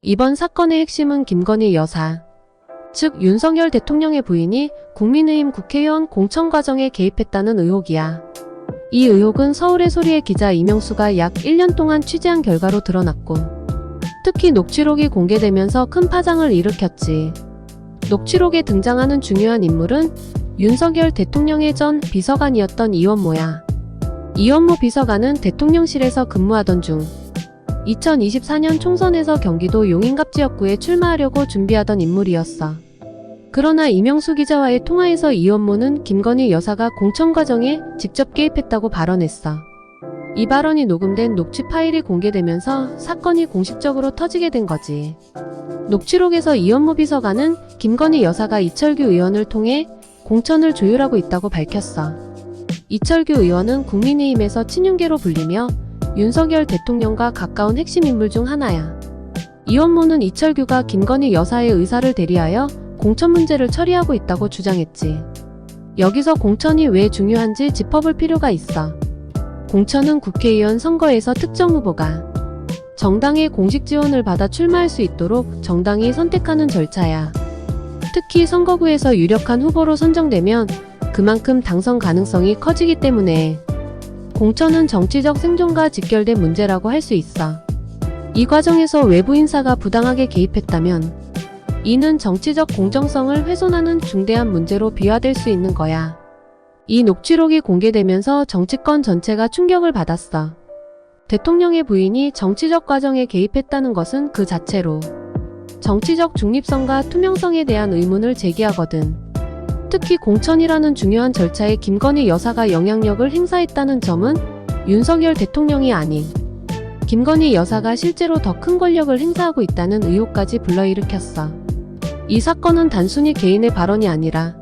이번 사건의 핵심은 김건희 여사, 즉 윤석열 대통령의 부인이 국민의힘 국회의원 공천 과정에 개입했다는 의혹이야. 이 의혹은 서울의 소리의 기자 이명수가 약 1년 동안 취재한 결과로 드러났고, 특히 녹취록이 공개되면서 큰 파장을 일으켰지. 녹취록에 등장하는 중요한 인물은 윤석열 대통령의 전 비서관이었던 이원모야. 이원모 비서관은 대통령실에서 근무하던 중 2024년 총선에서 경기도 용인갑 지역구에 출마하려고 준비하던 인물이었어. 그러나 이명수 기자와의 통화에서 이원모는 김건희 여사가 공천 과정에 직접 개입했다고 발언했어. 이 발언이 녹음된 녹취 파일이 공개되면서 사건이 공식적으로 터지게 된 거지. 녹취록에서 이원모 비서관은 김건희 여사가 이철규 의원을 통해 공천을 조율하고 있다고 밝혔어. 이철규 의원은 국민의힘에서 친윤계로 불리며 윤석열 대통령과 가까운 핵심 인물 중 하나야. 이원모는 이철규가 김건희 여사의 의사를 대리하여 공천 문제를 처리하고 있다고 주장했지. 여기서 공천이 왜 중요한지 짚어볼 필요가 있어. 공천은 국회의원 선거에서 특정 후보가 정당의 공식 지원을 받아 출마할 수 있도록 정당이 선택하는 절차야. 특히 선거구에서 유력한 후보로 선정되면 그만큼 당선 가능성이 커지기 때문에 공천은 정치적 생존과 직결된 문제라고 할 수 있어. 이 과정에서 외부 인사가 부당하게 개입했다면 이는 정치적 공정성을 훼손하는 중대한 문제로 비화될 수 있는 거야. 이 녹취록이 공개되면서 정치권 전체가 충격을 받았어. 대통령의 부인이 정치적 과정에 개입했다는 것은 그 자체로 정치적 중립성과 투명성에 대한 의문을 제기하거든. 특히 공천이라는 중요한 절차에 김건희 여사가 영향력을 행사했다는 점은 윤석열 대통령이 아닌 김건희 여사가 실제로 더 큰 권력을 행사하고 있다는 의혹까지 불러일으켰어. 이 사건은 단순히 개인의 발언이 아니라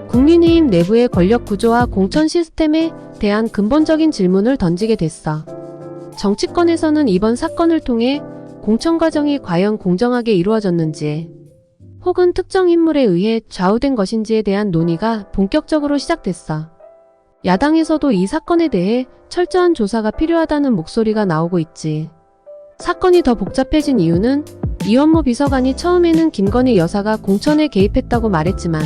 국민의힘 내부의 권력 구조와 공천 시스템에 대한 근본적인 질문을 던지게 됐어. 정치권에서는 이번 사건을 통해 공천 과정이 과연 공정하게 이루어졌는지 혹은 특정 인물에 의해 좌우된 것인지에 대한 논의가 본격적으로 시작됐어. 야당에서도 이 사건에 대해 철저한 조사가 필요하다는 목소리가 나오고 있지. 사건이 더 복잡해진 이유는 이원모 비서관이 처음에는 김건희 여사가 공천에 개입했다고 말했지만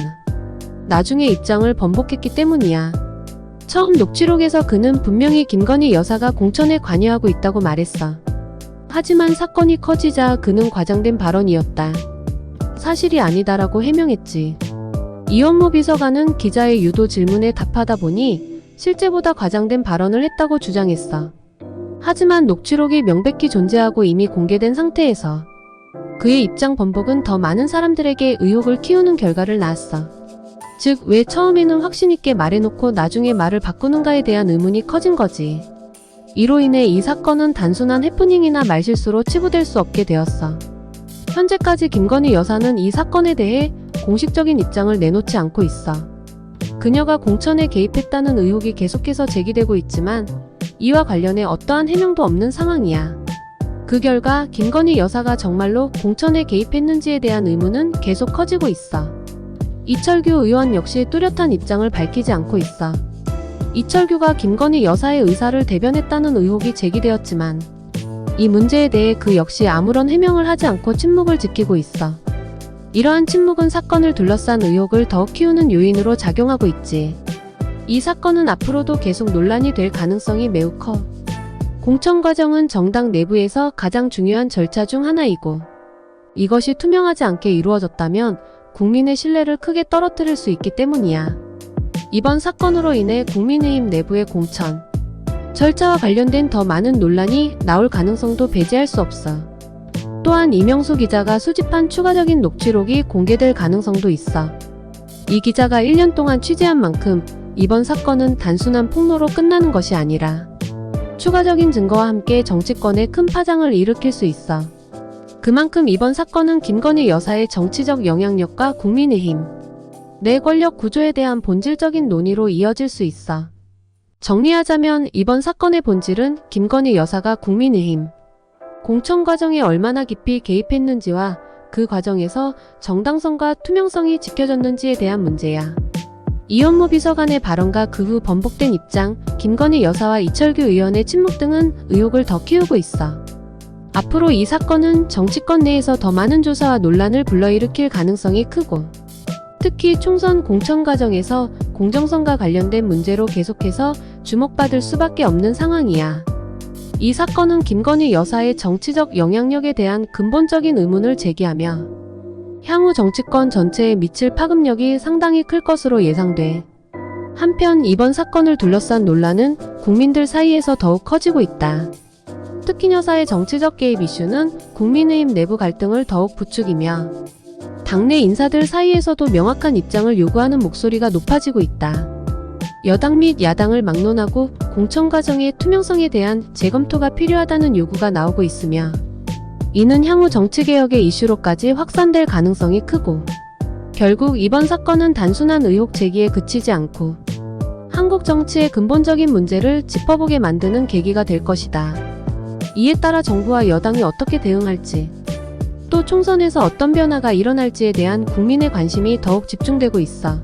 나중에 입장을 번복했기 때문이야. 처음 녹취록에서 그는 분명히 김건희 여사가 공천에 관여하고 있다고 말했어. 하지만 사건이 커지자 그는 과장된 발언이었다. 사실이 아니다라고 해명했지. 이원모 비서관은 기자의 유도 질문에 답하다 보니 실제보다 과장된 발언을 했다고 주장했어. 하지만 녹취록이 명백히 존재하고 이미 공개된 상태에서 그의 입장 번복은 더 많은 사람들에게 의혹을 키우는 결과를 낳았어. 즉, 왜 처음에는 확신있게 말해놓고 나중에 말을 바꾸는가에 대한 의문이 커진 거지. 이로 인해 이 사건은 단순한 해프닝이나 말실수로 치부될 수 없게 되었어. 현재까지 김건희 여사는 이 사건에 대해 공식적인 입장을 내놓지 않고 있어. 그녀가 공천에 개입했다는 의혹이 계속해서 제기되고 있지만 이와 관련해 어떠한 해명도 없는 상황이야. 그 결과 김건희 여사가 정말로 공천에 개입했는지에 대한 의문은 계속 커지고 있어. 이철규 의원 역시 뚜렷한 입장을 밝히지 않고 있어. 이철규가 김건희 여사의 의사를 대변했다는 의혹이 제기되었지만 이 문제에 대해 그 역시 아무런 해명을 하지 않고 침묵을 지키고 있어. 이러한 침묵은 사건을 둘러싼 의혹을 더 키우는 요인으로 작용하고 있지. 이 사건은 앞으로도 계속 논란이 될 가능성이 매우 커. 공천 과정은 정당 내부에서 가장 중요한 절차 중 하나이고 이것이 투명하지 않게 이루어졌다면 국민의 신뢰를 크게 떨어뜨릴 수 있기 때문이야. 이번 사건으로 인해 국민의힘 내부의 공천 절차와 관련된 더 많은 논란이 나올 가능성도 배제할 수 없어. 또한 이명수 기자가 수집한 추가적인 녹취록이 공개될 가능성도 있어. 이 기자가 1년 동안 취재한 만큼 이번 사건은 단순한 폭로로 끝나는 것이 아니라 추가적인 증거와 함께 정치권에 큰 파장을 일으킬 수 있어. 그만큼 이번 사건은 김건희 여사의 정치적 영향력과 국민의힘 내 권력 구조에 대한 본질적인 논의로 이어질 수 있어. 정리하자면 이번 사건의 본질은 김건희 여사가 국민의힘 공천 과정에 얼마나 깊이 개입했는지와 그 과정에서 정당성과 투명성이 지켜졌는지에 대한 문제야. 이원모 비서관의 발언과 그 후 번복된 입장, 김건희 여사와 이철규 의원의 침묵 등은 의혹을 더 키우고 있어. 앞으로 이 사건은 정치권 내에서 더 많은 조사와 논란을 불러일으킬 가능성이 크고, 특히 총선 공천 과정에서 공정성과 관련된 문제로 계속해서 주목받을 수밖에 없는 상황이야. 이 사건은 김건희 여사의 정치적 영향력에 대한 근본적인 의문을 제기하며 향후 정치권 전체에 미칠 파급력이 상당히 클 것으로 예상돼. 한편 이번 사건을 둘러싼 논란은 국민들 사이에서 더욱 커지고 있다. 특히 여사의 정치적 개입 이슈는 국민의힘 내부 갈등을 더욱 부추기며 당내 인사들 사이에서도 명확한 입장을 요구하는 목소리가 높아지고 있다. 여당 및 야당을 막론하고 공천 과정의 투명성에 대한 재검토가 필요하다는 요구가 나오고 있으며, 이는 향후 정치개혁의 이슈로까지 확산될 가능성이 크고, 결국 이번 사건은 단순한 의혹 제기에 그치지 않고 한국 정치의 근본적인 문제를 짚어보게 만드는 계기가 될 것이다. 이에 따라 정부와 여당이 어떻게 대응할지, 또 총선에서 어떤 변화가 일어날지에 대한 국민의 관심이 더욱 집중되고 있어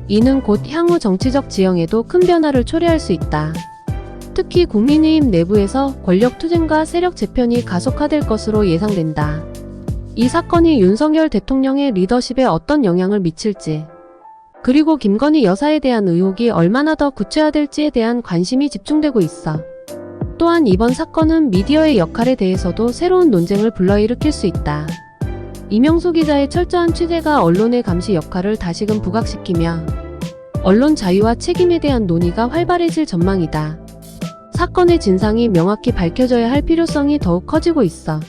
이는 곧 향후 정치적 지형에도 큰 변화를 초래할 수 있다. 특히 국민의힘 내부에서 권력 투쟁과 세력 재편이 가속화될 것으로 예상된다. 이 사건이 윤석열 대통령의 리더십에 어떤 영향을 미칠지, 그리고 김건희 여사에 대한 의혹이 얼마나 더 구체화될지에 대한 관심이 집중되고 있어. 또한 이번 사건은 미디어의 역할에 대해서도 새로운 논쟁을 불러일으킬 수 있다. 이명수 기자의 철저한 취재가 언론의 감시 역할을 다시금 부각시키며 언론 자유와 책임에 대한 논의가 활발해질 전망이다. 사건의 진상이 명확히 밝혀져야 할 필요성이 더욱 커지고 있어.